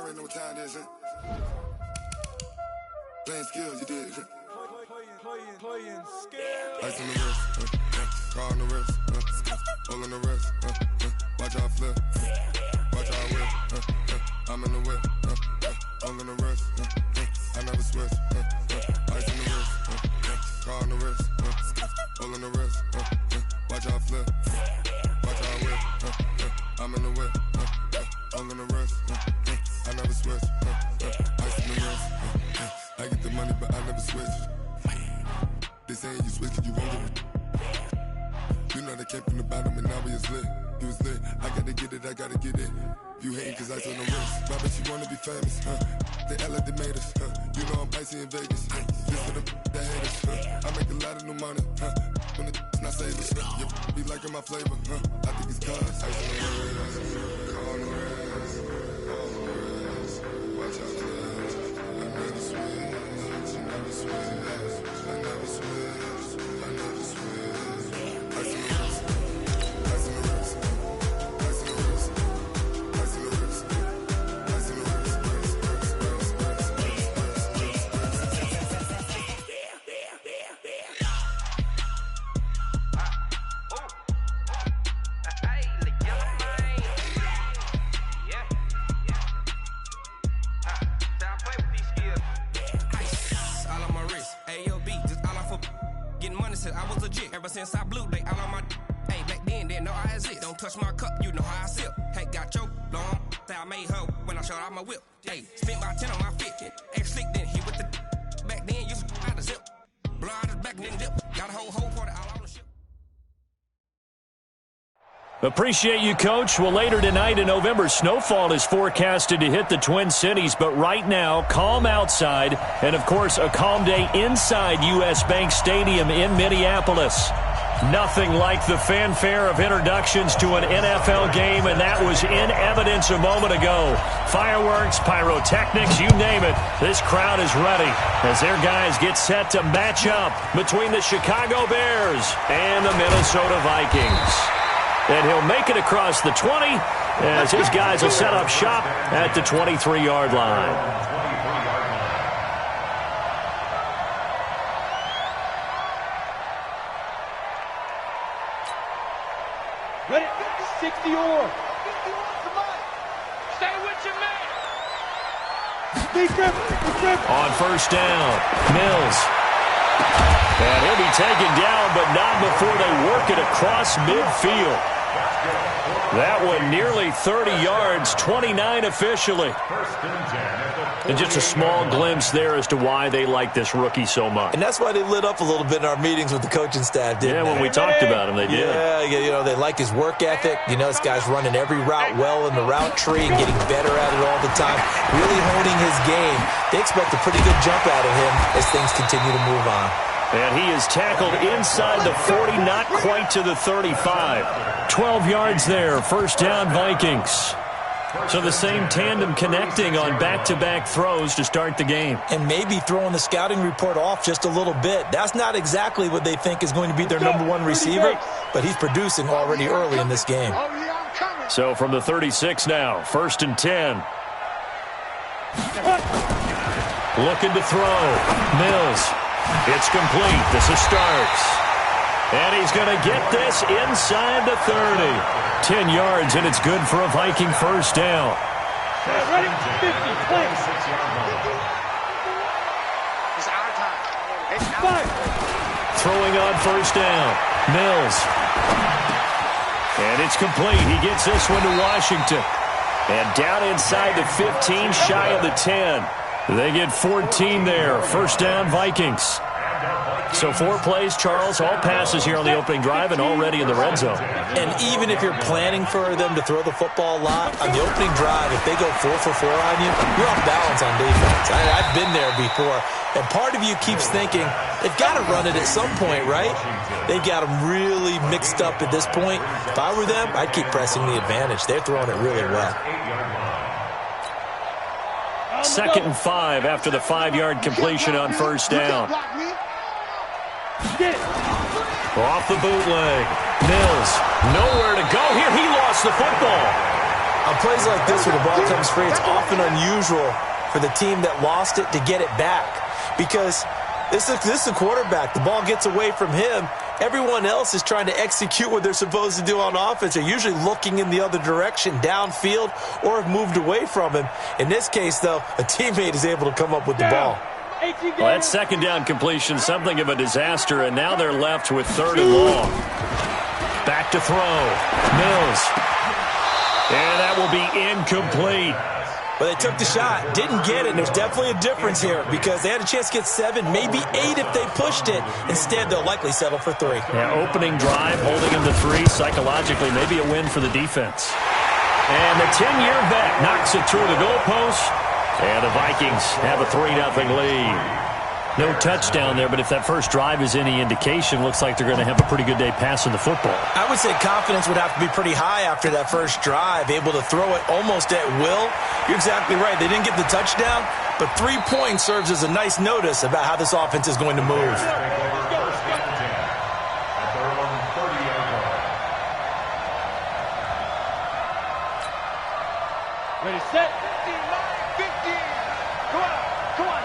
already know what time it is, huh? Playing skills, you did. Playing skills. Ice on the wrist, car on the wrist, all on the wrist, watch out flip, watch out whip, I'm in the whip, all on the wrist, I never switch, ice on the wrist, car on the wrist, all on the wrist, watch out flip, watch out whip, I'm in the whip, all on the wrist, I never switch, ice on the wrist, I get the money but I never switch. They saying you switch and you won't get it. You know they came from the bottom and now we is lit. You was lit, I gotta get it, I gotta get it. You hating cause ice on the wrist. Why bet you wanna be famous, huh? They act like they made us, huh? You know I'm icy in Vegas, Just for the that hate us, I make a lot of new money, When the not savers, You be liking my flavor, I think it's cause ice on the wrist, car on the wrist, all on the wrist. Watch out for this, I never switch, you never switch. I never switch, I never switch. Ice in the wrist, ice in the wrist, ice in the wrist, ice in the wrist, ice in the wrist, I was legit. Ever since I blew, they all on my hey, back then, didn't know I exist. Don't touch my cup, you know how I sip. Hey, got your long, say I made her when I showed out my whip. Hey, spent my 10 on my fit. Ex slick, then hit with the back then, used to out the zip. Blow out his back, then dip. Got a whole party all on the ship. Appreciate you, Coach. Well, later tonight in November, snowfall is forecasted to hit the Twin Cities. But right now, calm outside. And, of course, a calm day inside U.S. Bank Stadium in Minneapolis. Nothing like the fanfare of introductions to an NFL game, and that was in evidence a moment ago. Fireworks, pyrotechnics, you name it. This crowd is ready as their guys get set to match up between the Chicago Bears and the Minnesota Vikings. And he'll make it across the 20 as his guys will set up shop at the 23-yard line. Ready? 60 or. Stay with your man. On first down, Mills. And he'll be taken down, but not before they work it across midfield. That one nearly 30 yards, 29 officially. And just a small glimpse there as to why they like this rookie so much. And that's why they lit up a little bit in our meetings with the coaching staff, didn't they? When we talked about him, they did. Yeah, they like his work ethic. This guy's running every route well in the route tree and getting better at it all the time, really honing his game. They expect a pretty good jump out of him as things continue to move on. And he is tackled inside the 40, not quite to the 35. 12 yards there, first down Vikings. So the same tandem connecting on back-to-back throws to start the game. And maybe throwing the scouting report off just a little bit. That's not exactly what they think is going to be their number one receiver, but he's producing already early in this game. So from the 36 now, first and 10. Looking to throw. Mills. It's complete. This is Starks. And he's going to get this inside the 30. 10 yards, and it's good for a Viking first down. Ready? 50, play. It's our time. It's our Five. Throwing on first down. Mills. And it's complete. He gets this one to Washington. And down inside the 15, shy of the 10. They get 14 there. First down, Vikings. So 4 plays, Charles, all passes here on the opening drive and already in the red zone. And even if you're planning for them to throw the football a lot, on the opening drive, if they go 4 for 4 on you, you're off balance on defense. I've been there before. And part of you keeps thinking, they've got to run it at some point, right? They've got them really mixed up at this point. If I were them, I'd keep pressing the advantage. They're throwing it really well. 2nd and 5 after the 5-yard completion on first down. Off the bootleg. Mills, nowhere to go here. He lost the football. On plays like this where the ball comes free, it's often unusual for the team that lost it to get it back because this is the quarterback. The ball gets away from him. Everyone else is trying to execute what they're supposed to do on offense. They're usually looking in the other direction, downfield, or have moved away from him. In this case, though, a teammate is able to come up with the ball. Well, that second down completion, something of a disaster, and now they're left with 3rd and long. Back to throw. Mills. And that will be incomplete. But they took the shot, didn't get it, and there's definitely a difference here because they had a chance to get 7, maybe 8 if they pushed it. Instead, they'll likely settle for 3. Yeah, opening drive, holding him to 3, psychologically, maybe a win for the defense. And the 10-year vet knocks it through the goalpost, and the Vikings have a 3-0 lead. No touchdown there, but if that first drive is any indication, looks like they're going to have a pretty good day passing the football. I would say confidence would have to be pretty high after that first drive, able to throw it almost at will. You're exactly right. They didn't get the touchdown, but 3 points serves as a nice notice about how this offense is going to move. Ready, set. 15. Come on.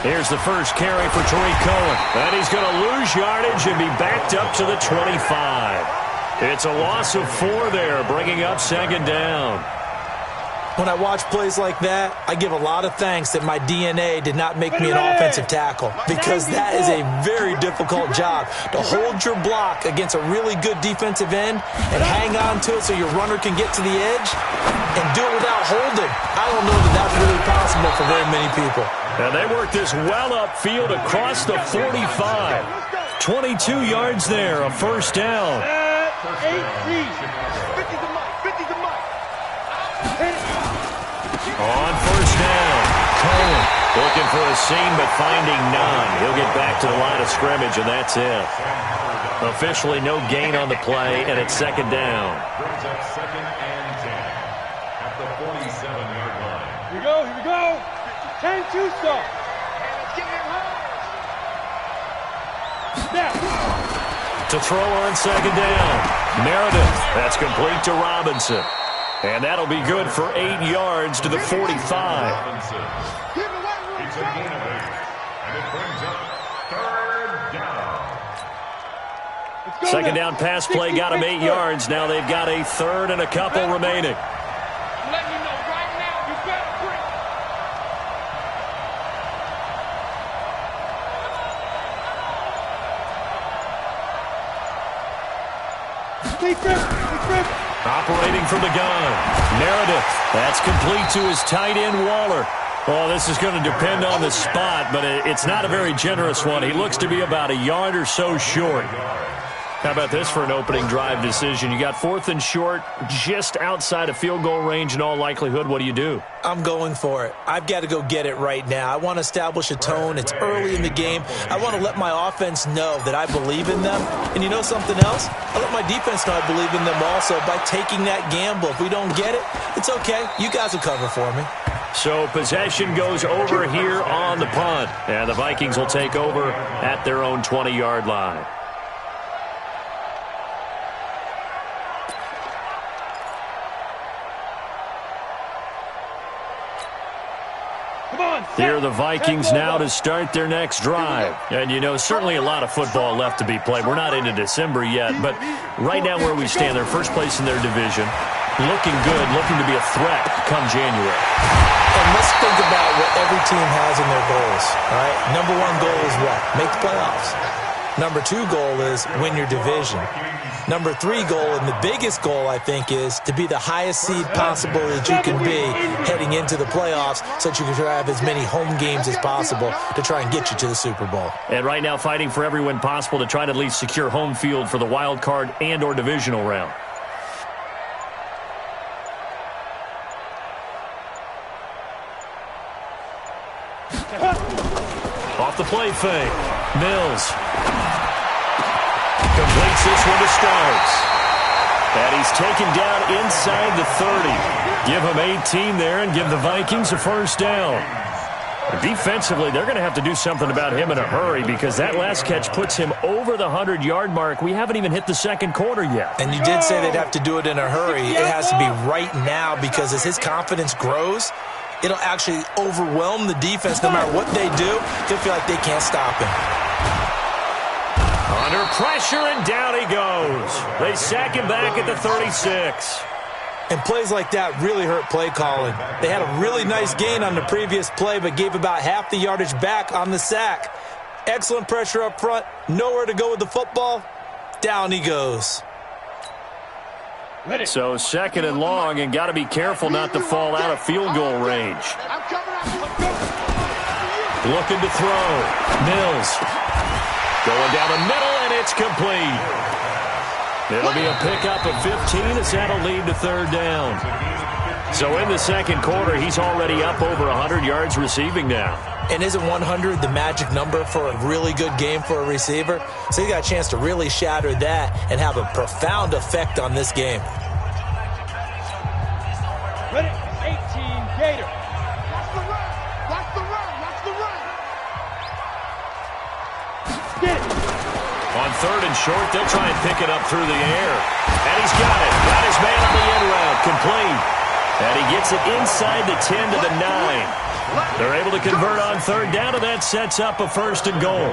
Here's the first carry for Tariq Cohen. And he's going to lose yardage and be backed up to the 25. It's a loss of 4 there, bringing up 2nd down. When I watch plays like that, I give a lot of thanks that my DNA did not make me an offensive tackle because that is a very difficult job to hold your block against a really good defensive end and hang on to it so your runner can get to the edge and do it without holding. I don't know that that's really possible for very many people. And they work this well upfield across the 45. 22 yards there, a first down. 50's a mic. 50's a mic. On first down, Cohen looking for a seam but finding none. He'll get back to the line of scrimmage, and that's it. Officially no gain on the play, and it's 2nd down. Brings up 2nd and 10 at the 47-yard line. Here we go. 10-2 stop. To throw on 2nd down, Meredith. That's complete to Robinson. And that'll be good for 8 yards to the 45. It's a gain of 8, and it brings up 3rd down. 2nd down pass play got him 8 yards. Now they've got a 3rd and a couple remaining. I'm letting you know right now, you better bring. Operating from the gun, Meredith. That's complete to his tight end, Waller. Well, this is going to depend on the spot, but it's not a very generous one. He looks to be about a yard or so short. How about this for an opening drive decision? You got 4th and short, just outside of field goal range in all likelihood. What do you do? I'm going for it. I've got to go get it right now. I want to establish a tone. It's early in the game. I want to let my offense know that I believe in them. And you know something else? I let my defense know I believe in them also by taking that gamble. If we don't get it, it's okay. You guys will cover for me. So possession goes over here on the punt. And the Vikings will take over at their own 20-yard line. Here are the Vikings now to start their next drive. And, you know, certainly a lot of football left to be played. We're not into December yet, but right now where we stand, they're first place in their division. Looking good, looking to be a threat come January. And let's think about what every team has in their goals, all right? Number 1 goal is what? Make the playoffs. Number 2 goal is win your division. Number 3 goal, and the biggest goal, I think, is to be the highest seed possible that you can be heading into the playoffs so that you can have as many home games as possible to try and get you to the Super Bowl. And right now fighting for every win possible to try to at least secure home field for the wild card and or divisional round. Off the play fake. Mills completes this one to Starks. And he's taken down inside the 30. Give him 18 there and give the Vikings a first down. Defensively, they're going to have to do something about him in a hurry because that last catch puts him over the 100-yard mark. We haven't even hit the second quarter yet. And you did say they'd have to do it in a hurry. It has to be right now because as his confidence grows, it'll actually overwhelm the defense. No matter what they do, they'll feel like they can't stop him. Under pressure, and down he goes. They sack him back at the 36. And plays like that really hurt play calling. They had a really nice gain on the previous play, but gave about half the yardage back on the sack. Excellent pressure up front. Nowhere to go with the football. Down he goes. So second and long, and got to be careful not to fall out of field goal range. Looking to throw. Mills. Going down the middle, and it's complete. It'll be a pickup of 15 as that'll lead to third down. So in the second quarter, he's already up over 100 yards receiving now. And isn't 100 the magic number for a really good game for a receiver? So he got a chance to really shatter that and have a profound effect on this game. Ready? 18, Gator. Watch the run. Watch the run. Watch the run. Get it. On third and short, they'll try and pick it up through the air. And he's got it. Got his man on the end route. Complete. And he gets it inside the 10 to the 9. They're able to convert on third down, and that sets up a first and goal.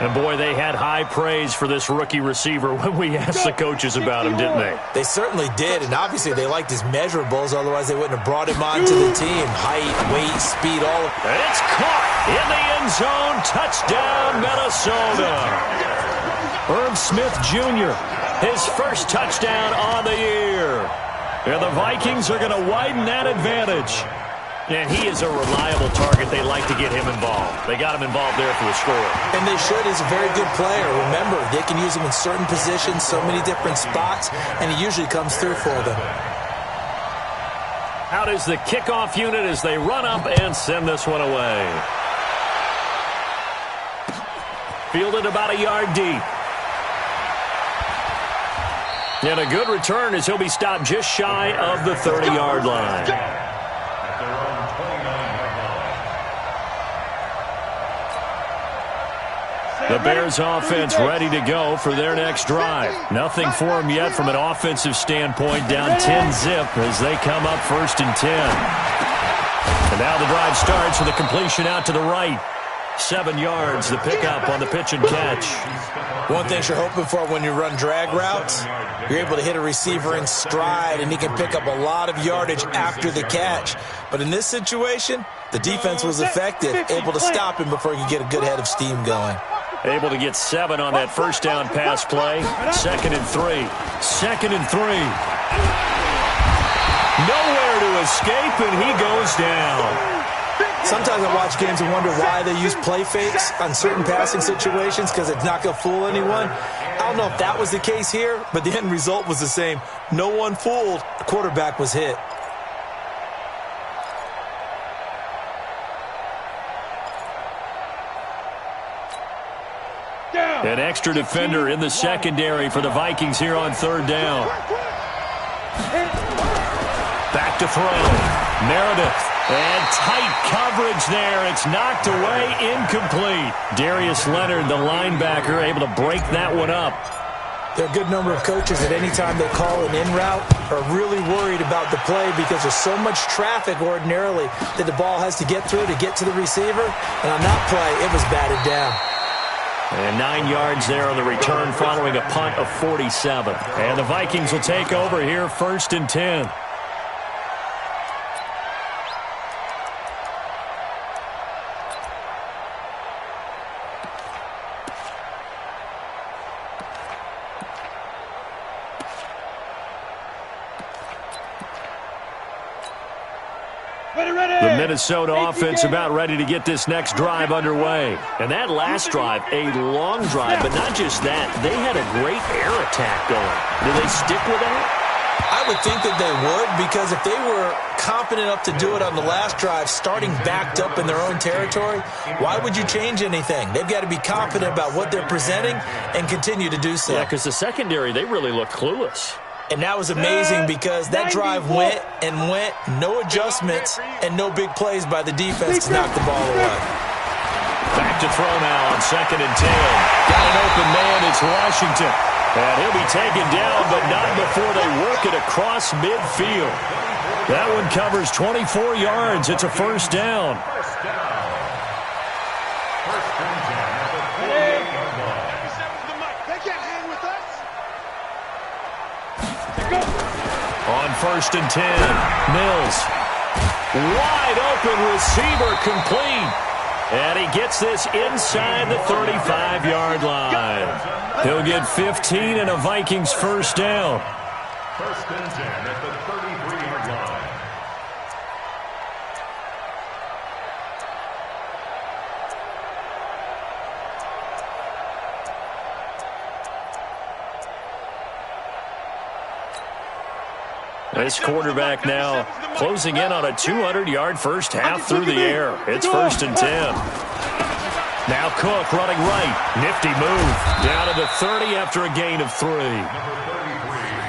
And, boy, they had high praise for this rookie receiver when we asked the coaches about him, didn't they? They certainly did, and obviously they liked his measurables. Otherwise, they wouldn't have brought him onto the team. Height, weight, speed, all of it. And it's caught in the end zone. Touchdown, Minnesota. Herb Smith Jr., his first touchdown on the year. And the Vikings are going to widen that advantage. And he is a reliable target. They like to get him involved. They got him involved there for the score. And they should. He's a very good player. Remember, they can use him in certain positions, so many different spots, and he usually comes through for them. Out is the kickoff unit as they run up and send this one away. Fielded about a yard deep. And a good return as he'll be stopped just shy of the 30-yard line. The Bears offense ready to go for their next drive. Nothing for them yet from an offensive standpoint. Down 10-zip as they come up first and 10. And now the drive starts with a completion out to the right. 7 yards, the pickup on the pitch and catch. One thing you're hoping for when you run drag routes, you're able to hit a receiver in stride, and he can pick up a lot of yardage after the catch. But in this situation, the defense was effective, able to stop him before he could get a good head of steam going. Able to get 7 on that first down pass play. 2nd and 3. 2nd and 3. Nowhere to escape, and he goes down. Sometimes I watch games and wonder why they use play fakes on certain passing situations because it's not going to fool anyone. I don't know if that was the case here, but the end result was the same. No one fooled. The quarterback was hit. An extra defender in the secondary for the Vikings here on third down. Back to throw. Meredith. And tight coverage there. It's knocked away, incomplete. Darius Leonard, the linebacker, able to break that one up. There are a good number of coaches that any time they call an in route are really worried about the play because there's so much traffic ordinarily that the ball has to get through to get to the receiver. And on that play, it was batted down. And 9 yards there on the return following a punt of 47. And the Vikings will take over here, 1st and 10. The Minnesota offense about ready to get this next drive underway. And that last drive, a long drive, but not just that. They had a great air attack going. Do they stick with that? I would think that they would because if they were confident enough to do it on the last drive, starting backed up in their own territory, why would you change anything? They've got to be confident about what they're presenting and continue to do so. Yeah, because the secondary, they really look clueless. And that was amazing because that drive went and went, no adjustments, and no big plays by the defense to knock the ball away. Back to throw now on 2nd and 10. Got an open man, it's Washington. And he'll be taken down, but not before they work it across midfield. That one covers 24 yards. It's a first down. On 1st and 10, Mills. Wide open receiver complete. And he gets this inside the 35-yard line. He'll get 15 and a Vikings first down. 1st and 10 at the 33-yard line. This quarterback now closing in on a 200-yard first half through the air. It's 1st and 10. Now Cook running right. Nifty move. Down to the 30 after a gain of 3.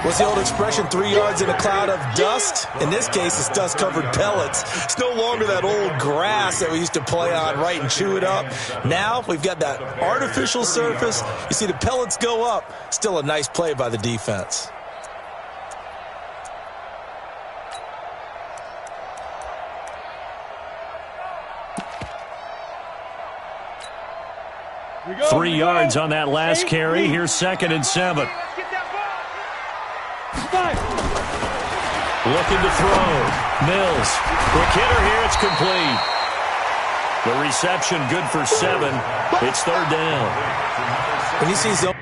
What's the old expression, 3 yards in a cloud of dust? In this case, it's dust-covered pellets. It's no longer that old grass that we used to play on, right, and chew it up. Now we've got that artificial surface. You see the pellets go up. Still a nice play by the defense. Go. 3 yards on that last carry. Here's 2nd and 7. Looking to throw. Mills. Quick hitter here. It's complete. The reception good for 7. It's 3rd down. When you see zone.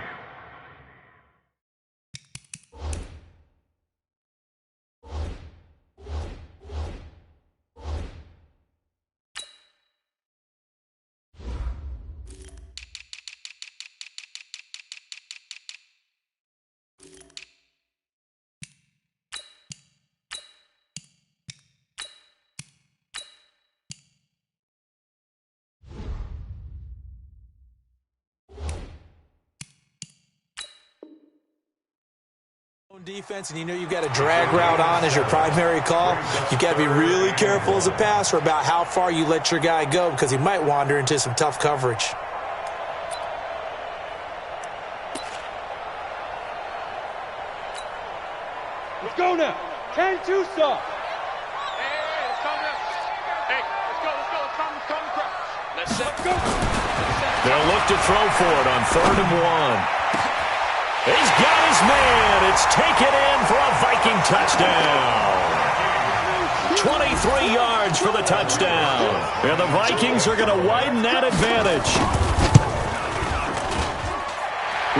Defense, and you know you've got a drag route on as your primary call. You've got to be really careful as a passer about how far you let your guy go because he might wander into some tough coverage. Let's go now. 10-2 stop. Let's go. They'll look to throw for it on 3rd and 1. He's got his man. It's taken in for a Viking touchdown. 23 yards for the touchdown. And the Vikings are going to widen that advantage.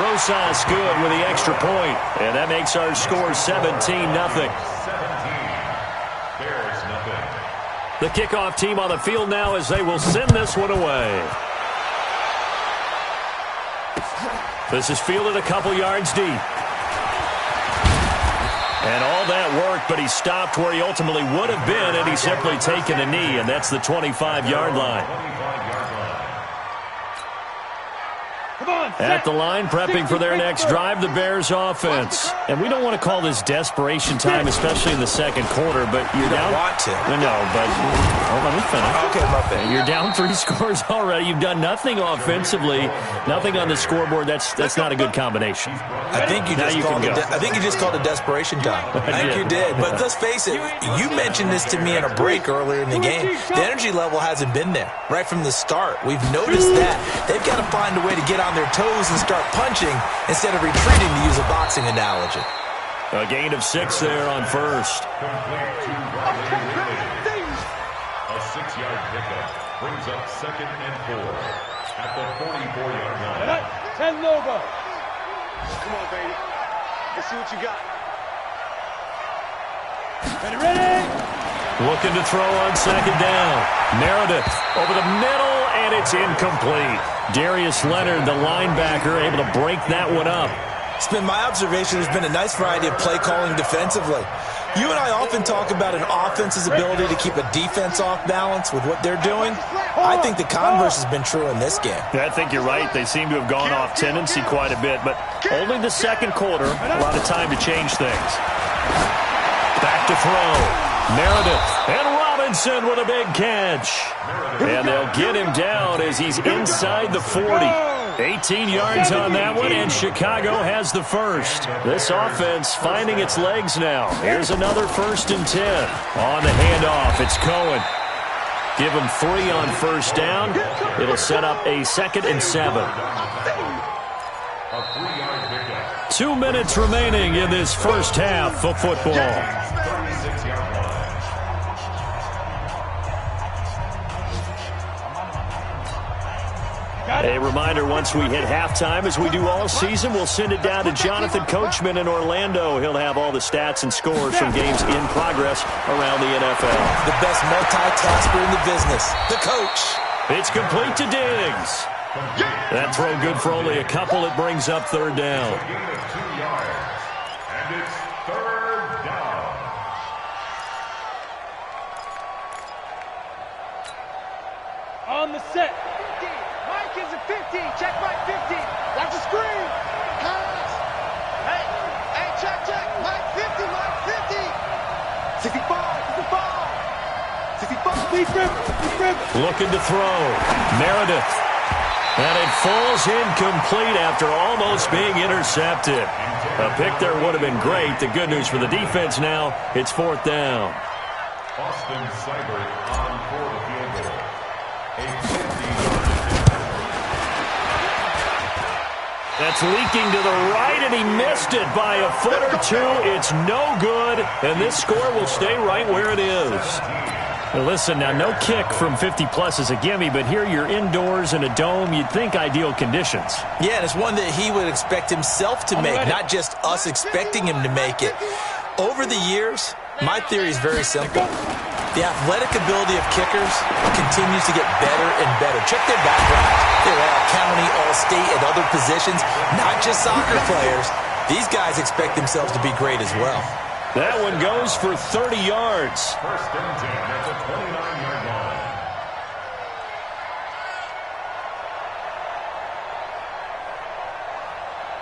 Rosas good with the extra point. And that makes our score 17-0. Bears nothing. The kickoff team on the field now as they will send this one away. This is fielded a couple yards deep. And all that work, but he stopped where he ultimately would have been, and he's simply taken a knee, and that's the 25-yard line. At the line, prepping for their next drive, the Bears offense. And we don't want to call this desperation time, especially in the second quarter, but you're down. Want to. No, but let me finish. Okay, my bad. You're down 3 scores already. You've done nothing offensively, nothing on the scoreboard. That's not a good combination. I think you just called it desperation time. I think you did. But let's face it, you mentioned this to me in a break earlier in the game. The energy level hasn't been there right from the start. We've noticed that. They've got to find a way to get on their toes and start punching instead of retreating, to use a boxing analogy. A gain of 6 there on first. A 6-yard pickup brings up 2nd and 4 at the 44-yard line. 10 Lobo. Come on, baby. Let's see what you got. Ready? Looking to throw on 2nd down. Meredith over the middle, and it's incomplete. Darius Leonard, the linebacker, able to break that one up. It's been my observation there's been a nice variety of play calling defensively. You and I often talk about an offense's ability to keep a defense off balance with what they're doing. I think the converse has been true in this game. Yeah, I think you're right. They seem to have gone off tendency quite a bit, but only the second quarter, a lot of time to change things. Back to throw. Meredith and Robinson with a big catch. And they'll get him down as he's inside the 40. 18 yards on that one, and Chicago has the first. This offense finding its legs now. Here's another 1st and 10. On the handoff, it's Cohen. Give him 3 on first down. It'll set up a 2nd and 7. 2 minutes remaining in this first half of football. A reminder, once we hit halftime, as we do all season, we'll send it down to Jonathan Coachman in Orlando. He'll have all the stats and scores from games in progress around the NFL. The best multitasker in the business, the coach. It's complete to Diggs. That throw good for only a couple. It brings up 3rd down. And it's 3rd down. On the set. Mike is at 50. Check Mike 50. That's a screen. Pass. Hey, check. Mike 50, Mike 50. 65. Looking to throw. Meredith. And it falls incomplete after almost being intercepted. A pick there would have been great. The good news for the defense now, it's 4th down. Austin Seibert on for the field goal. A 50-yard. That's leaking to the right, and he missed it by a foot or 2. It's no good, and this score will stay right where it is. Now listen, now no kick from 50-plus is a gimme, but here you're indoors in a dome. You'd think ideal conditions. Yeah, and it's one that he would expect himself to make, not just us expecting him to make it. Over the years, my theory is very simple. The athletic ability of kickers continues to get better and better. Check their background. They're all county, all state, and other positions, not just soccer players. These guys expect themselves to be great as well. That one goes for 30 yards. 1st and 10 at the 29-yard line.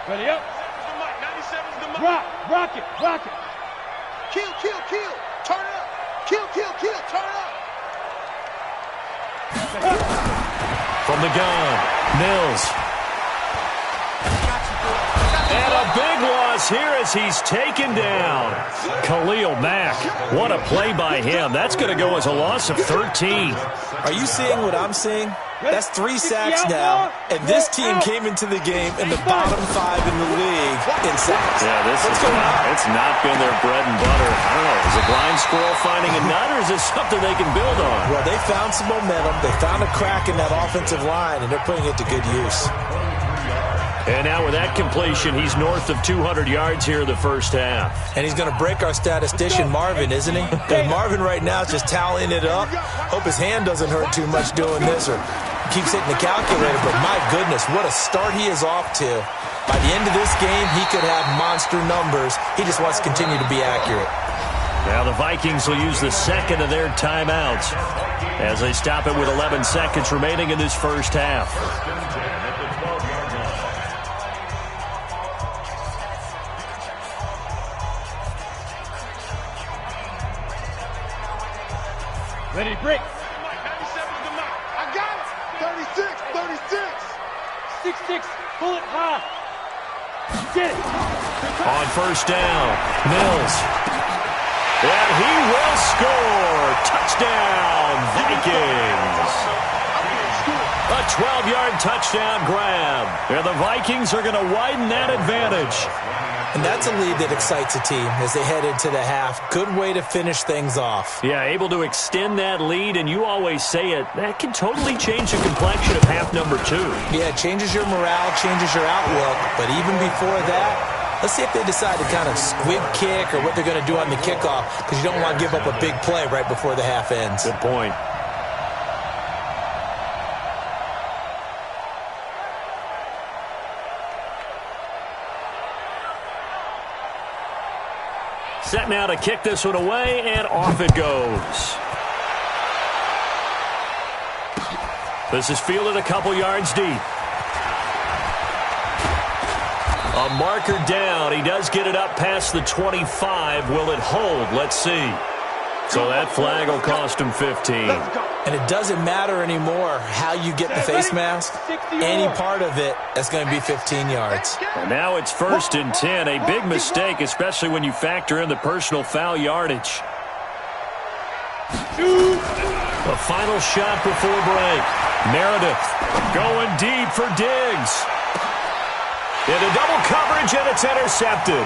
Ready up. 97's the mic. Rock it. Kill. Turn up. Kill. Turn up. From the gun, Mills. And a big loss here as he's taken down. Khalil Mack. What a play by him. That's going to go as a loss of 13. Are you seeing what I'm seeing? That's 3 sacks now, and this team came into the game in the bottom 5 in the league in sacks. Yeah, it's not been their bread and butter. I don't know, is a blind squirrel finding a nut, or is this something they can build on? Well, they found some momentum. They found a crack in that offensive line, and they're putting it to good use. And now with that completion, he's north of 200 yards here in the first half. And he's going to break our statistician, Marvin, isn't he? Because Marvin right now is just tallying it up. Hope his hand doesn't hurt too much doing this or keeps hitting the calculator. But my goodness, what a start he is off to. By the end of this game, he could have monster numbers. He just wants to continue to be accurate. Now the Vikings will use the second of their timeouts as they stop it with 11 seconds remaining in this first half. Ready, break. 97's the mic. I got it. 36. 6-6. Pull it high. Get it. On first down, Mills. And he will score. Touchdown, Vikings. A 12-yard touchdown grab. And the Vikings are going to widen that advantage. And that's a lead that excites a team as they head into the half. Good way to finish things off. Yeah, able to extend that lead, and you always say it, that can totally change the complexion of half number 2. Yeah, it changes your morale, changes your outlook. But even before that, let's see if they decide to kind of squib kick or what they're going to do on the kickoff, because you don't want to give up a big play right before the half ends. Good point. Set now to kick this one away, and off it goes. This is fielded a couple yards deep. A marker down. He does get it up past the 25. Will it hold? Let's see. So that flag will cost him 15. And it doesn't matter anymore how you get the face mask. Any part of it, that's going to be 15 yards. And now it's 1st and 10. A big mistake, especially when you factor in the personal foul yardage. The final shot before break. Meredith going deep for Diggs. Into double coverage, and it's intercepted.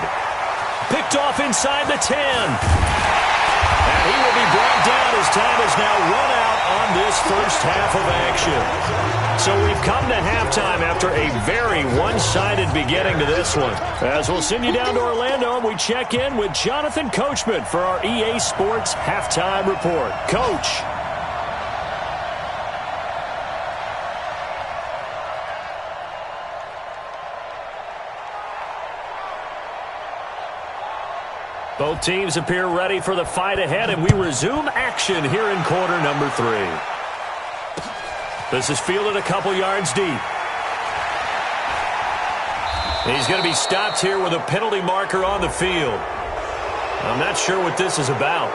Picked off inside the 10. And he will be brought down as time is now run out on this first half of action. So we've come to halftime after a very one-sided beginning to this one. As we'll send you down to Orlando, and we check in with Jonathan Coachman for our EA Sports Halftime Report. Coach. Both teams appear ready for the fight ahead, and we resume action here in quarter number 3. This is fielded a couple yards deep. He's going to be stopped here with a penalty marker on the field. I'm not sure what this is about.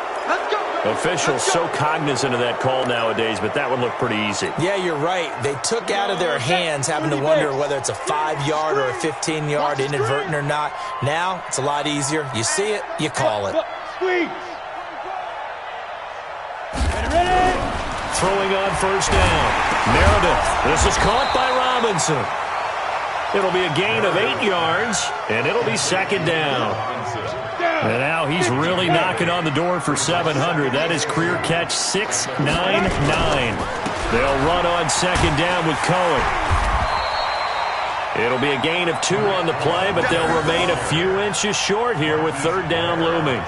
Officials so cognizant of that call nowadays, but that would look pretty easy. Yeah, you're right. They took out of their hands having to wonder whether it's a 5-yard or a 15-yard, inadvertent or not. Now, it's a lot easier. You see it, you call it. Throwing on first down. Meredith. This is caught by Robinson. It'll be a gain of 8 yards, and it'll be 2nd down. And now he's really knocking on the door for 700. That is career catch 699. They'll run on 2nd down with Cohen. It'll be a gain of 2 on the play, but they'll remain a few inches short here with 3rd down looming.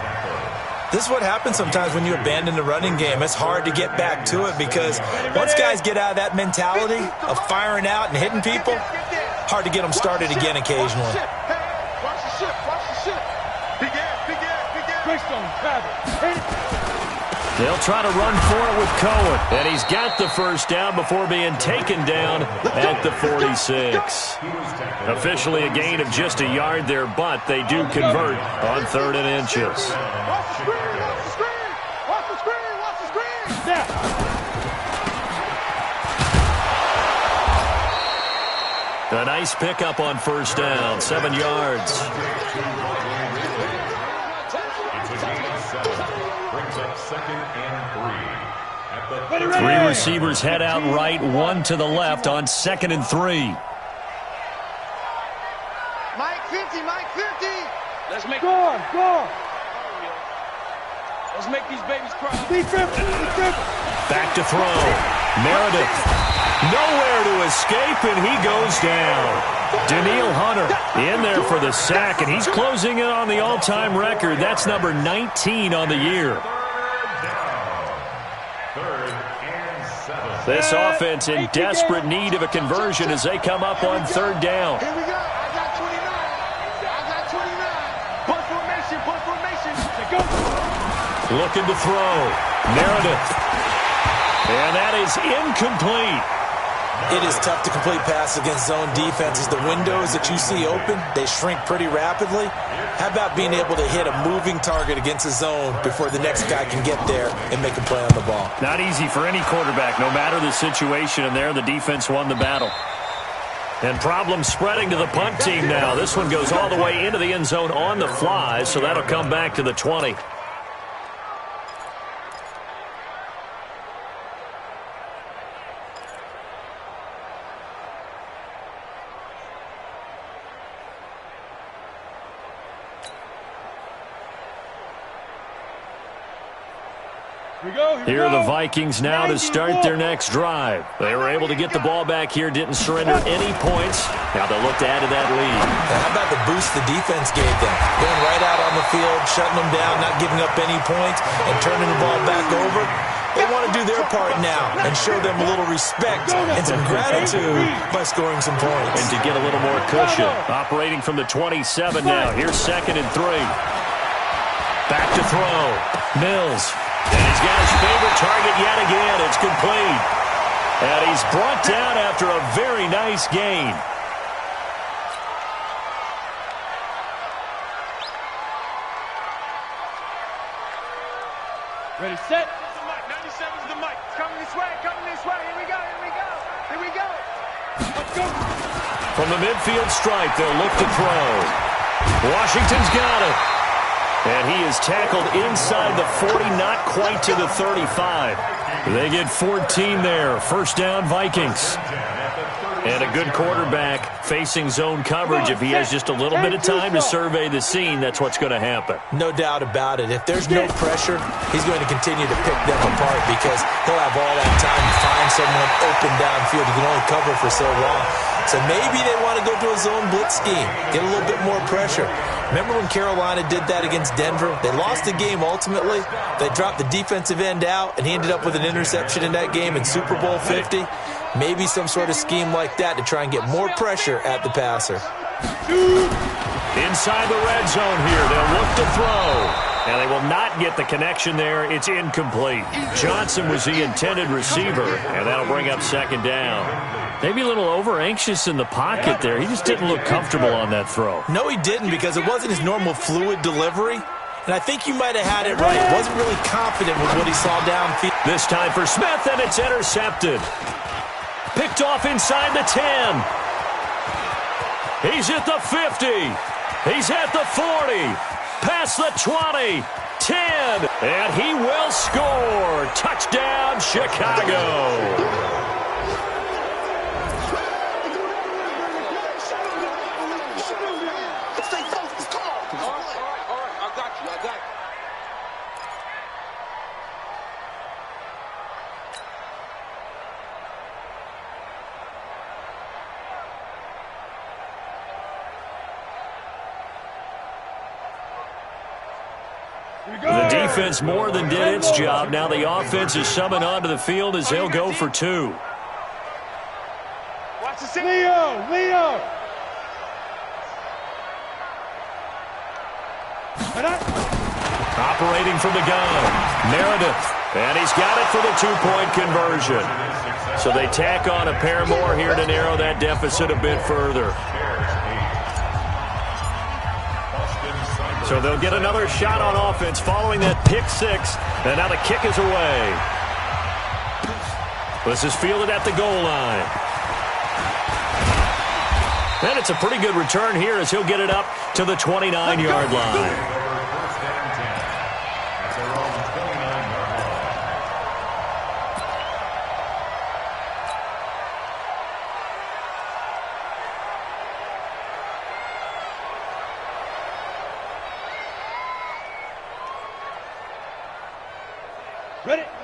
This is what happens sometimes when you abandon the running game. It's hard to get back to it because once guys get out of that mentality of firing out and hitting people, hard to get them started again occasionally. They'll try to run for it with Cohen. And he's got the first down before being taken down at the 46. Officially a gain of just a yard there, but they do convert on 3rd and inches. A nice pickup on first down, 7 yards. Three receivers head out right, 1 to the left on 2nd and 3. Mike 50, Mike 50. Let's make Let's make these babies cry. Back to throw. Meredith. Nowhere to escape, and he goes down. Daniil Hunter in there for the sack, and he's closing in on the all-time record. That's number 19 on the year. This offense in desperate need of a conversion as they come up on 3rd down. Here we go. I got 29. I got 29. Punt formation. Go. Looking to throw. Meredith. And that is incomplete. It is tough to complete passes against zone defenses. The windows that you see open, they shrink pretty rapidly. How about being able to hit a moving target against a zone before the next guy can get there and make a play on the ball? Not easy for any quarterback, no matter the situation, and there the defense won the battle. And problems spreading to the punt team now. This one goes all the way into the end zone on the fly, so that'll come back to the 20. Here are the Vikings now to start their next drive. They were able to get the ball back here, didn't surrender any points. Now they'll look to add to that lead. How about the boost the defense gave them? Going right out on the field, shutting them down, not giving up any points, and turning the ball back over. They want to do their part now and show them a little respect and some gratitude by scoring some points. And to get a little more cushion. Operating from the 27 now. Here's 2nd and 3. Back to throw. Mills. And he's got his favorite target yet again. It's complete. And he's brought down after a very nice gain. Ready, set. 97's the mic. Coming this way, coming this way. Here we go, here we go. Here we go. Let's go. From the midfield stripe, they'll look to throw. Washington's got it. And he is tackled inside the 40, not quite to the 35. They get 14 there. First down, Vikings. And a good quarterback facing zone coverage. If he has just a little bit of time to survey the scene, that's what's going to happen. No doubt about it. If there's no pressure, he's going to continue to pick them apart because he'll have all that time to find someone open downfield. He can only cover for so long. So maybe they want to go to a zone blitz scheme, get a little bit more pressure. Remember when Carolina did that against Denver? They lost the game ultimately. They dropped the defensive end out, and he ended up with an interception in that game in Super Bowl 50. Maybe some sort of scheme like that to try and get more pressure at the passer. Inside the red zone here, they'll look to throw. And they will not get the connection there. It's incomplete. Johnson was the intended receiver, and that'll bring up second down. Maybe a little over-anxious in the pocket there. He just didn't look comfortable on that throw. No, he didn't, because it wasn't his normal fluid delivery. And I think you might have had it right. Wasn't really confident with what he saw downfield. This time for Smith, and it's intercepted. Picked off inside the 10. He's at the 50. He's at the 40. Past the 20. 10. And he will score. Touchdown, Chicago. The defense more than did its job. Now the offense is summoned onto the field as they'll go for two. Watch the Leo. Operating from the gun, Meredith. And he's got it for the two-point conversion. So they tack on a pair more here to narrow that deficit a bit further. So they'll get another shot on offense following that pick six. And now the kick is away. This is fielded at the goal line. And it's a pretty good return here as he'll get it up to the 29-yard line.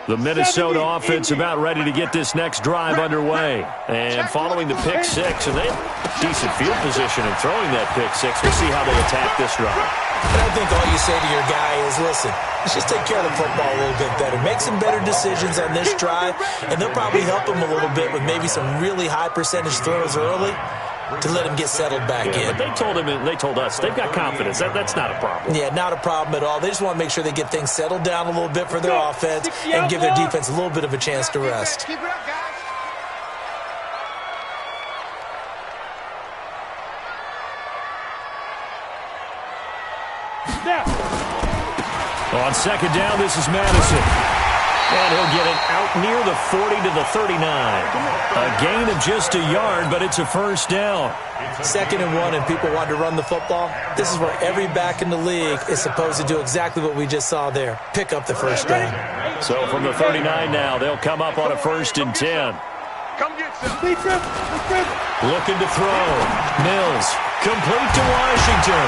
The Minnesota offense about ready to get this next drive underway. And following the pick six, and they have decent field position in throwing that pick six. We'll see how they attack this drive. And I think all you say to your guy is, listen, let's just take care of the football a little bit better. Make some better decisions on this drive, and they'll probably help him a little bit with maybe some really high percentage throws early to let him get settled back in. But they told us they've got confidence. That's not a problem. Yeah, not a problem at all. They just want to make sure they get things settled down a little bit for their offense and give their defense a little bit of a chance to rest. Keep it up, guys. On second down, this is Madison. And he'll get it out near the 40 to the 39. A gain of just a yard, but it's a first down. 2nd and 1, and people want to run the football. This is where every back in the league is supposed to do exactly what we just saw there. Pick up the first down. So from the 39 now, they'll come up on a 1st and 10. Come get some. Looking to throw. Mills. Complete to Washington.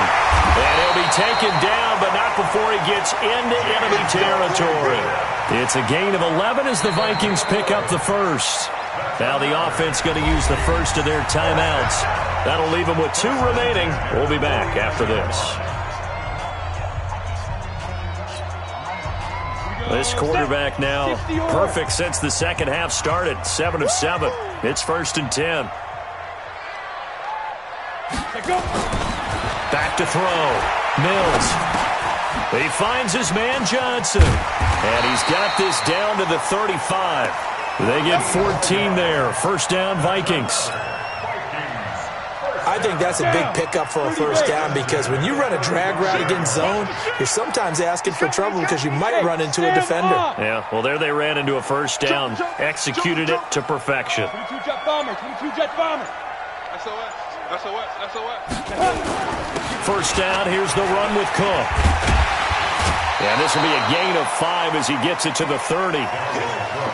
And he'll be taken down, but not before he gets into enemy territory. It's a gain of 11 as the Vikings pick up the first. Now the offense going to use the first of their timeouts. That'll leave them with 2 remaining. We'll be back after this. This quarterback now perfect since the second half started. 7 of 7. It's 1st and 10. Back to throw. Mills. He finds his man Johnson, and he's got this down to the 35. They get 14 there. First down, Vikings. I think that's a big pickup for a first down because when you run a drag route against zone, you're sometimes asking for trouble because you might run into a defender. Yeah, well, there they ran into a first down, executed it to perfection. 22 jet bomber, 22 jet bomber. SOS, SOS, SOS. First down, here's the run with Cook. And this will be a gain of 5 as he gets it to the 30.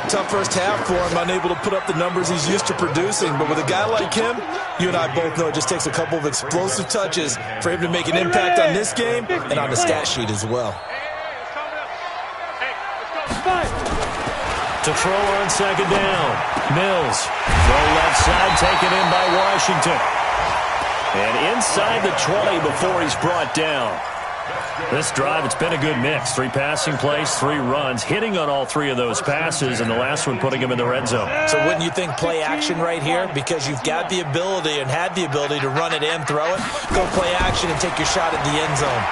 Tough first half for him, unable to put up the numbers he's used to producing. But with a guy like him, you and I both know it just takes a couple of explosive touches for him to make an impact on this game and on the stat sheet as well. To throw on second down. Mills. Throw left side, taken in by Washington. And inside the 20 before he's brought down. This drive, it's been a good mix. 3 passing plays, 3 runs, hitting on all 3 of those passes, and the last one putting him in the red zone. So wouldn't you think play action right here? Because you've got the ability and had the ability to run it and throw it. Go play action and take your shot at the end zone.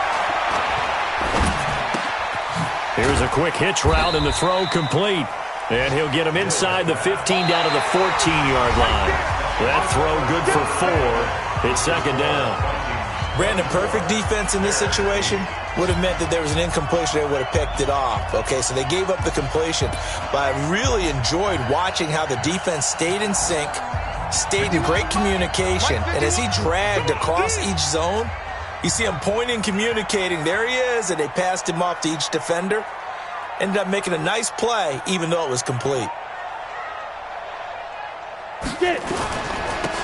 Here's a quick hitch route, and the throw complete. And he'll get him inside the 15 down to the 14-yard line. That throw good for 4. It's second down. Brandon, perfect defense in this situation would have meant that there was an incompletion. They would have picked it off. Okay, so they gave up the completion. But I really enjoyed watching how the defense stayed in sync, stayed in great communication. And as he dragged across each zone, you see him pointing, communicating. There he is, and they passed him off to each defender. Ended up making a nice play, even though it was complete.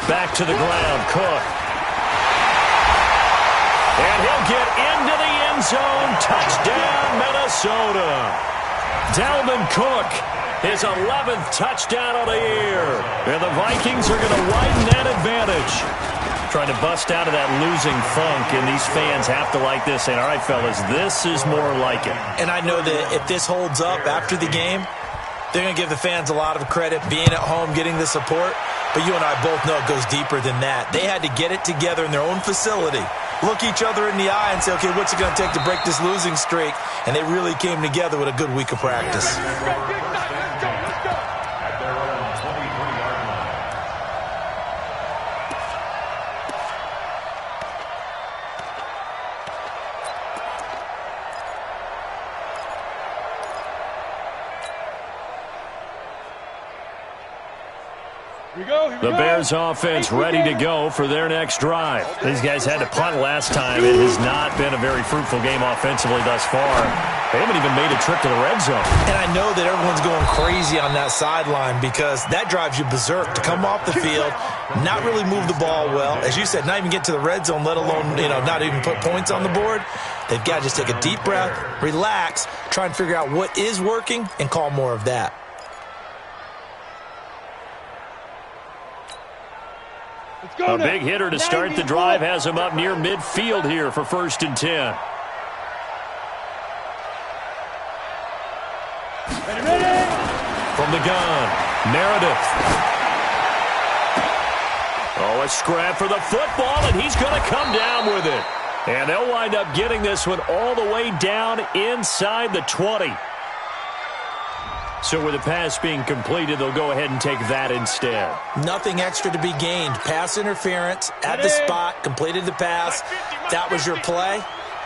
Back to the ground, Cook. And he'll get into the end zone. Touchdown, Minnesota. Dalvin Cook, his 11th touchdown of the year. And the Vikings are going to widen that advantage. Trying to bust out of that losing funk, and these fans have to like this. And all right, fellas, this is more like it. And I know that if this holds up after the game, they're going to give the fans a lot of credit being at home, getting the support. But you and I both know it goes deeper than that. They had to get it together in their own facility, look each other in the eye and say, okay, what's it going to take to break this losing streak? And they really came together with a good week of practice. The Bears offense ready to go for their next drive. These guys had to punt last time. It has not been a very fruitful game offensively thus far. They haven't even made a trip to the red zone. And I know that everyone's going crazy on that sideline because that drives you berserk to come off the field, not really move the ball well. As you said, not even get to the red zone, let alone, not even put points on the board. They've got to just take a deep breath, relax, try and figure out what is working, and call more of that. A big hitter to start the drive has him up near midfield here for 1st and 10. From the gun, Meredith. Oh, a scrap for the football, and he's going to come down with it. And they'll wind up getting this one all the way down inside the 20. So with the pass being completed, they'll go ahead and take that instead. Nothing extra to be gained. Pass interference at the spot, completed the pass. That was your play,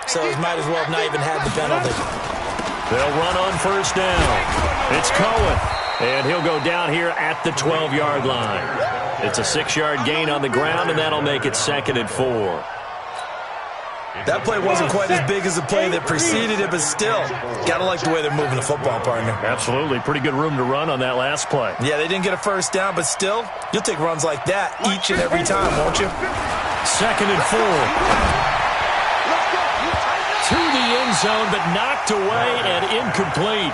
so you might as well have not even had the penalty. They'll run on 1st down. It's Cohen, and he'll go down here at the 12-yard line. It's a 6-yard gain on the ground, and that'll make it 2nd and 4. That play wasn't quite as big as the play that preceded it, but still, got to like the way they're moving the football, partner. Absolutely. Pretty good room to run on that last play. Yeah, they didn't get a 1st down, but still, you'll take runs like that each and every time, won't you? 2nd and 4. To the end zone, but knocked away and incomplete.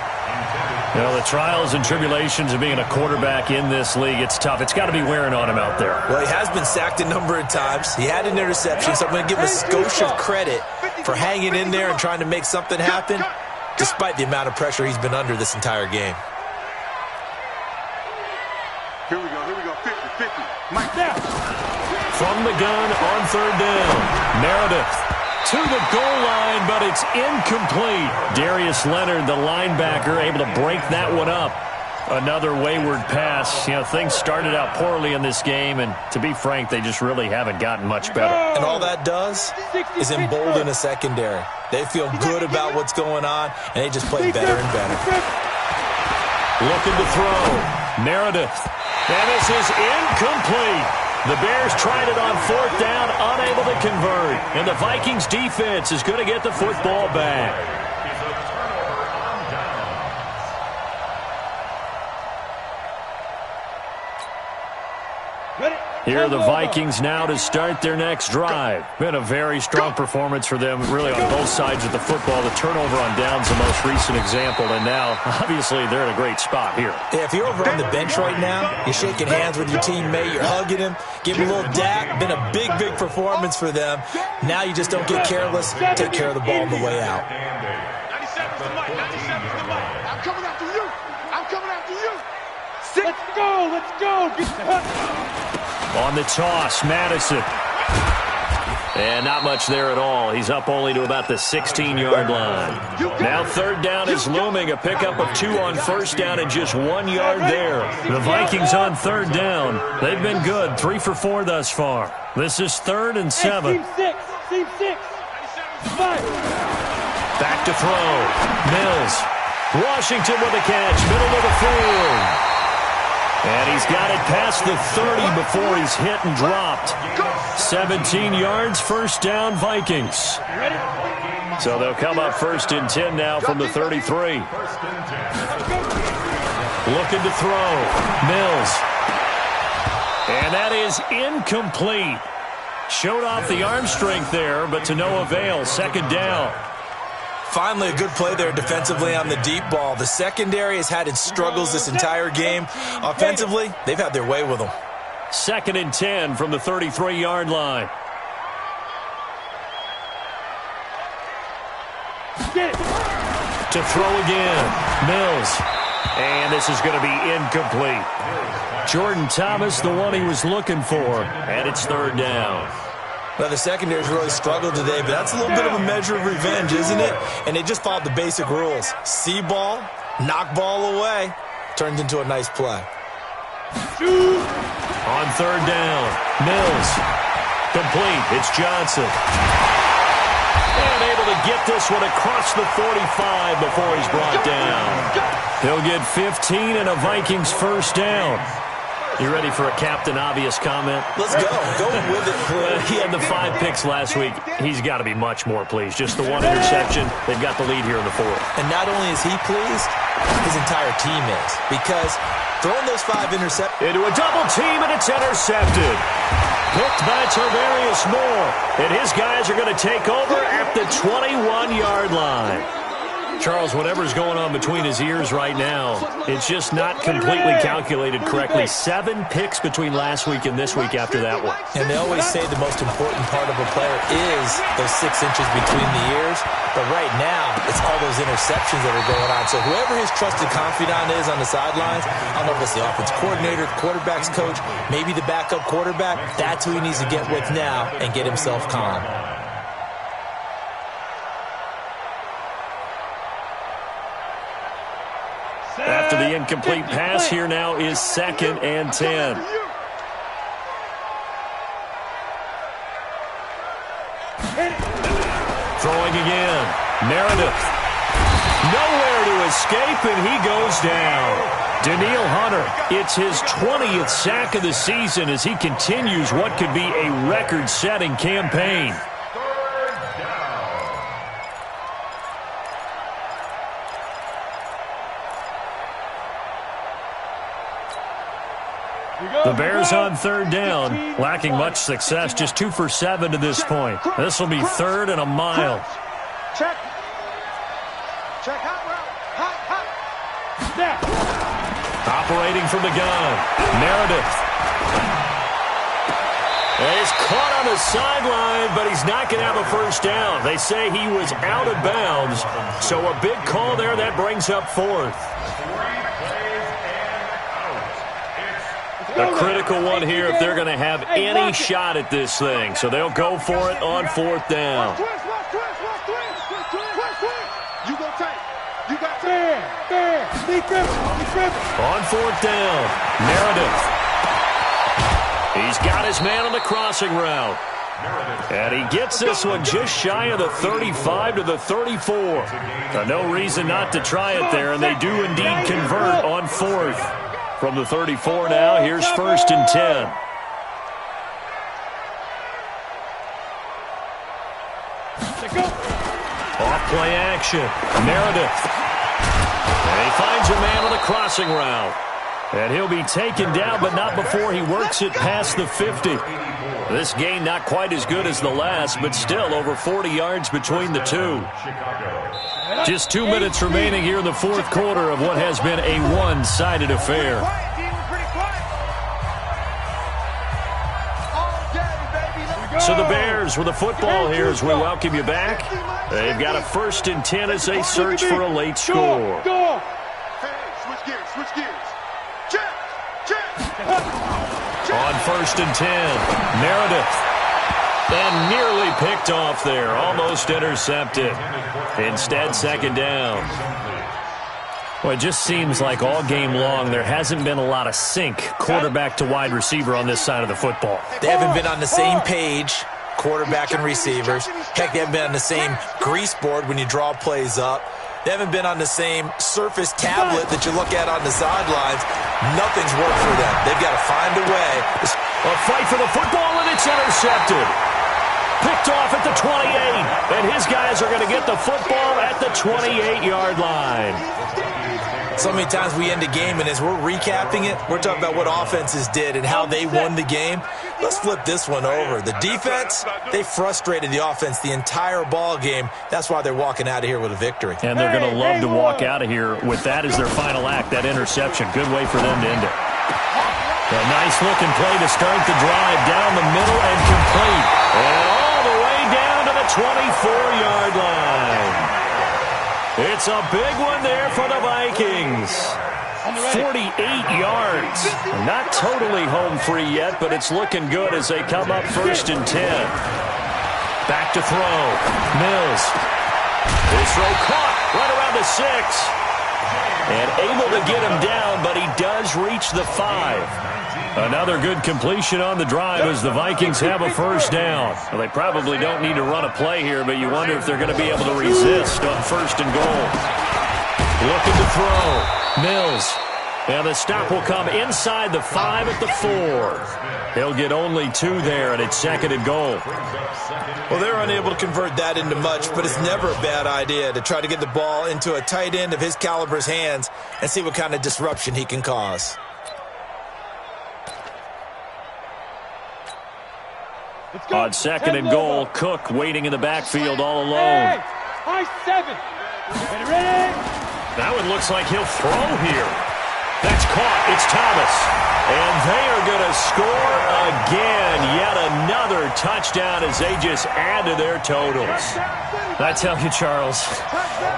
The trials and tribulations of being a quarterback in this league, it's tough. It's got to be wearing on him out there. Well, he has been sacked a number of times. He had an interception, so I'm going to give him a skosh of credit for hanging in there and trying to make something happen, despite the amount of pressure he's been under this entire game. Here we go, 50-50. Mike now. From the gun on 3rd down, Meredith to the goal line, but it's incomplete. Darius Leonard, the linebacker, able to break that one up. Another wayward pass. You know, things started out poorly in this game, and to be frank, they just really haven't gotten much better. And all that does is embolden a secondary. They feel good about what's going on, and they just play better and better. Looking to throw. Meredith. And this is incomplete. The Bears tried it on 4th down, unable to convert. And the Vikings defense is going to get the football back. Here are the Vikings now to start their next drive. Been a very strong performance for them, really on both sides of the football. The turnover on downs the most recent example, and now, obviously, they're in a great spot here. Yeah, if you're over on the bench right now, you're shaking hands with your teammate, you're hugging him, giving him a little dap. Been a big, big performance for them. Now you just don't get careless. Take care of the ball on the way out. 97's the mic. 97's the mic. I'm coming after you. I'm coming after you. Let's go. Let's go. Get On the toss, Madison. And not much there at all. He's up only to about the 16-yard line. Now 3rd down is looming. A pickup of 2 on 1st down and just 1 yard there. The Vikings on 3rd down. They've been good. 3 for 4 thus far. This is 3rd and 7. Team 6. Team 6. 5. Back to throw. Mills. Washington with a catch. Middle of the field. And he's got it past the 30 before he's hit and dropped. 17 yards, 1st down, Vikings. So they'll come up 1st and 10 now from the 33. Looking to throw. Mills. And that is incomplete. Showed off the arm strength there, but to no avail. 2nd down. Finally, a good play there defensively on the deep ball. The secondary has had its struggles this entire game. Offensively, they've had their way with them. 2nd and 10 from the 33-yard line. To throw again. Mills. And this is going to be incomplete. Jordan Thomas, the one he was looking for. And it's 3rd down. Well, the secondary's really struggled today, but that's a little bit of a measure of revenge, isn't it? And they just followed the basic rules. See ball, knock ball away. Turns into a nice play. On 3rd down, Mills. Complete. It's Johnson. And able to get this one across the 45 before he's brought down. He'll get 15 and a Vikings 1st down. You ready for a Captain Obvious comment? Let's go. Go with it, please. He had the 5 picks last week. He's got to be much more pleased. Just the 1 interception. They've got the lead here in the 4th. And not only is he pleased, his entire team is. Because throwing those 5 interceptions... Into a double team, and it's intercepted. Picked by Tarvarius Moore. And his guys are going to take over at the 21-yard line. Charles, whatever's going on between his ears right now, it's just not completely calculated correctly. 7 picks between last week and this week after that one. And they always say the most important part of a player is those 6 inches between the ears. But right now, it's all those interceptions that are going on. So whoever his trusted confidant is on the sidelines, I don't know if it's the offense coordinator, quarterback's coach, maybe the backup quarterback, that's who he needs to get with now and get himself calm. After the incomplete pass, here now is 2nd and 10. Throwing again. Meredith. Nowhere to escape, and he goes down. Daniil Hunter, it's his 20th sack of the season as he continues what could be a record-setting campaign. The Bears on 3rd down, lacking much success, just 2 for 7 to this point. This will be 3rd and a mile. Check. Check hot route. Hot. Snap. Operating from the gun, Meredith. And he's caught on the sideline, but he's not going to have a 1st down. They say he was out of bounds, so a big call there that brings up 4th. A critical one here if they're going to have any shot at this thing. So they'll go for it on 4th down. On fourth down, Meredith. He's got his man on the crossing route. And he gets this one just shy of the 35 to the 34. No reason not to try it there, and they do indeed convert on fourth. From the 34 now, here's 1st and 10. Off play action, Meredith. And he finds a man on the crossing route. And he'll be taken down, but not before he works it past the 50. This gain not quite as good as the last, but still over 40 yards between the two. Just 2 minutes remaining here in the fourth quarter of what has been a one-sided affair. So the Bears with the football here as we welcome you back. They've got a 1st and 10 as they search for a late score. Switch gears. Check. On 1st and 10, Meredith. And nearly picked off there. Almost intercepted. Instead, 2nd down. Well, it just seems like all game long there hasn't been a lot of sync quarterback to wide receiver on this side of the football. They haven't been on the same page, quarterback and receivers. Heck, they haven't been on the same grease board when you draw plays up. They haven't been on the same Surface tablet that you look at on the sidelines. Nothing's worked for them. They've got to find a way. A fight for the football, and it's intercepted. Picked off at the 28, and his guys are going to get the football at the 28-yard line. So many times we end a game, and as we're recapping it, we're talking about what offenses did and how they won the game. Let's flip this one over. The defense, they frustrated the offense the entire ball game. That's why they're walking out of here with a victory. And they're going to love to walk out of here with that as their final act, that interception. Good way for them to end it. A nice-looking play to start the drive down the middle and complete. And all the way down to the 24-yard line. It's a big one there for the Vikings. 48 yards. Not totally home free yet, but it's looking good as they come up 1st and 10. Back to throw. Mills. His throw caught right around the 6. And able to get him down, but he does reach the 5. Another good completion on the drive as the Vikings have a 1st down. Well, they probably don't need to run a play here, but you wonder if they're going to be able to resist on 1st and goal. Looking to throw. Mills. And the stop will come inside the 5 at the 4. He'll get only 2 there, and it's 2nd and goal. Well, they're unable to convert that into much, but it's never a bad idea to try to get the ball into a tight end of his caliber's hands and see what kind of disruption he can cause. On 2nd and goal, Cook waiting in the backfield all alone. High 7. Ready? Now it looks like he'll throw here. That's caught. It's Thomas. And they are going to score again. Yet another touchdown as they just add to their totals. I tell you, Charles,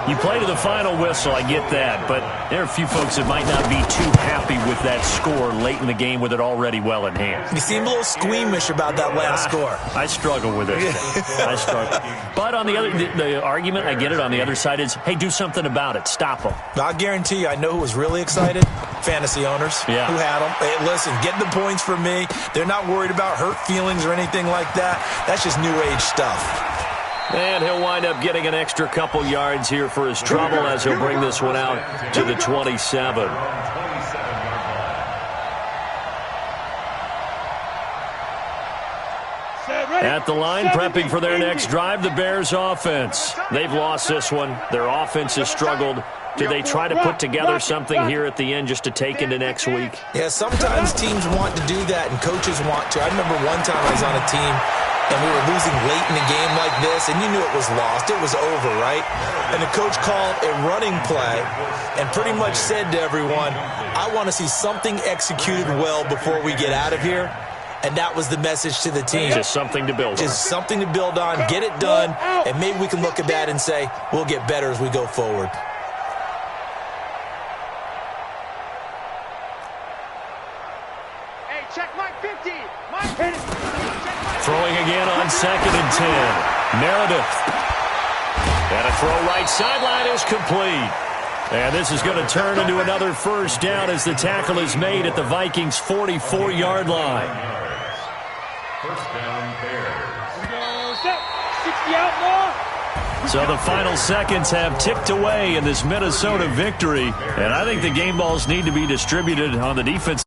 you play to the final whistle, I get that. But there are a few folks that might not be too happy with that score late in the game with it already well in hand. You seem a little squeamish about that last score. I struggle with it. I struggle. But on the other, the argument, I get it, on the other side is, hey, do something about it. Stop them. I guarantee you, I know who was really excited. Fantasy owners who had them. Hey, listen, get the points for me. They're not worried about hurt feelings or anything like that. That's just new age stuff. And he'll wind up getting an extra couple yards here for his trouble as he'll bring this one out to the 27. At the line, prepping for their next drive, the Bears offense. They've lost this one. Their offense has struggled. Do they try to put together something here at the end just to take into next week? Yeah, sometimes teams want to do that and coaches want to. I remember one time I was on a team and we were losing late in a game like this, and you knew it was lost. It was over, right? And the coach called a running play and pretty much said to everyone, I want to see something executed well before we get out of here. And that was the message to the team. Just something to build on. Just something to build on, get it done, and maybe we can look at that and say, we'll get better as we go forward. Hey, check Mike 50. Mike 50. Throwing again on 2nd and 10. Meredith. And a throw right sideline is complete. And this is going to turn into another first down as the tackle is made at the Vikings' 44-yard line. First down, Bears. Go, set. 60 out more. So the final seconds have ticked away in this Minnesota victory. And I think the game balls need to be distributed on the defense.